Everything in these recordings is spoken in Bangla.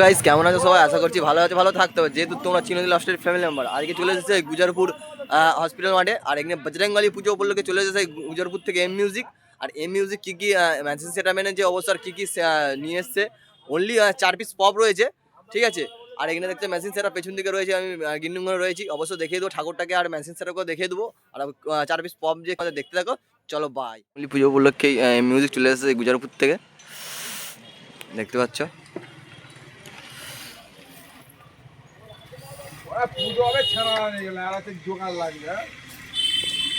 গাইস কেমন আছো সবাই? আশা করছি ভালো আছে, ভালো থাকতে হবে। যেহেতু তোমরা চিনোদিল অস্ট্রেলিয়ার ফ্যামিলি মেম্বার, আজকে চলে এসেছে গুজরপুর হসপিটাল মাঠে। আর এখানে বজরংবলী পুজো উপলক্ষে চলে এসেছে গুজরপুর থেকে এম মিউজিক। আর এম মিউজিক কী কী ম্যাচিং সেটআপের যে অবস্থার কী কী নিয়ে এসছে। অনলি 4 পিস পপ রয়েছে, ঠিক আছে। আর এখানে দেখতে মেশিন সেটআপ পেছন দিকে রয়েছে, আমি গিন্ডুম করে রয়েছি। অবশ্য দেখিয়ে দেবো ঠাকুরটাকে আর মেশিন সেটআপকেও দেখিয়ে দেবো। আর 4 পিস পপ যে দেখতে থাকো, চলো বাই। অনলি পুজো উপলক্ষে এম মিউজিক চলে এসেছে গুজরপুর থেকে, দেখতে পাচ্ছ।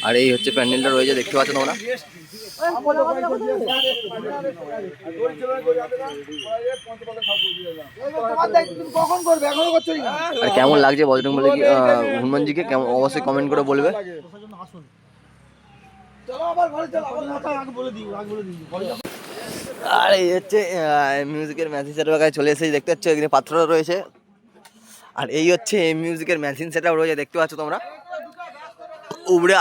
আর এই হচ্ছে প্যান্ডেলটা রয়েছে, দেখতে পাচ্ছ তোমরা। আর কেমন লাগছে বজরংবলী হনুমানজিকে, কেমন অবশ্যই কমেন্ট করে বলবে। আর এই হচ্ছে মিউজিকের ম্যাচিং সেটআপ কাছে চলে এসেছে, দেখতে পাচ্ছ। এখানে পাত্র রয়েছে। আর এই হচ্ছে এই মিউজিকের ম্যাচিং সেটআপ রয়েছে, দেখতে পাচ্ছ তোমরা। উপরে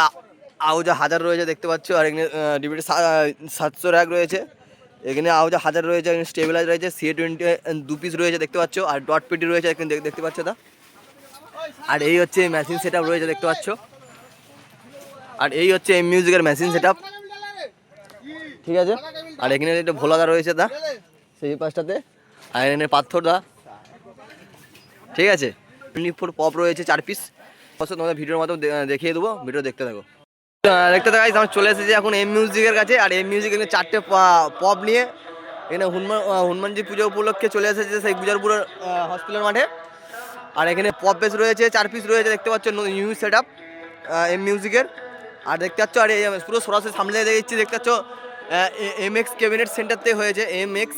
আউজা হাজার রয়েছে, দেখতে পাচ্ছ। আর এখানে ডিবিটি 700 র্যাক রয়েছে। এখানে আউজা হাজার রয়েছে, এখানে স্টেবিলাইজ রয়েছে, CA20 2 পিস রয়েছে, দেখতে পাচ্ছ। আর ডট পেটি রয়েছে, এখানে দেখতে পাচ্ছ তা। আর এই হচ্ছে মেশিন সেটআপ রয়েছে, দেখতে পাচ্ছ। আর এই হচ্ছে এই মিউজিকের মেশিন সেটআপ, ঠিক আছে। আর এখানে একটা ভোলাদা রয়েছে দা সেই পাশটাতে। আর এখানে পাথর দা, ঠিক আছে। 24 পপ রয়েছে 4 পিস। অবশ্যই তোমাদের ভিডিওর মাধ্যমে দেখিয়ে দেবো, ভিডিও দেখতে থাকো। দেখতে থাকাই আমরা চলে এসেছি এখন এম মিউজিকের কাছে। আর এম মিউজিক এখানে 4টে পপ নিয়ে এখানে হনুমানজি পুজো উপলক্ষে চলে এসেছে সেই গুজরপুরের হসপিটাল মাঠে। আর এখানে পপ বেস রয়েছে 4 পিস রয়েছে, দেখতে পাচ্ছ। নিউ সেটআপ এম মিউজিকের। আর দেখতে পাচ্ছ, আর এই পুরো সরাসরি সামনে দেখছি, দেখতে পাচ্ছ। MX ক্যাবিনেট সেন্টারতে হয়েছে, MX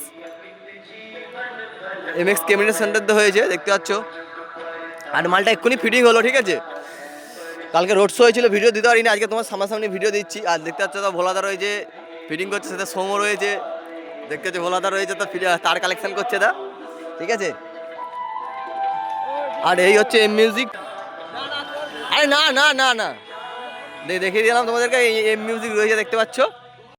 ক্যাবিনেট সেন্টারতে হয়েছে, দেখতে পাচ্ছ। আর মালটা এক্ষুনি ফিটিং হলো, ঠিক আছে। কালকে রোড শো হয়েছিল, ভিডিও দিতে পারিনি, আজকে তোমার সামনাসামনি ভিডিও দিচ্ছি। আর দেখতে পাচ্ছ তো ভোলাদা রয়েছে, ফিটিং করছে, সাথে সোমো রয়েছে, দেখতে পাচ্ছ। ভোলাদা রয়েছে তো তার কালেকশন করছে দা, ঠিক আছে। আর এই হচ্ছে এম মিউজিক। আরে না না না না, দেখিয়ে দিলাম তোমাদেরকে, এই এম মিউজিক রয়েছে, দেখতে পাচ্ছ।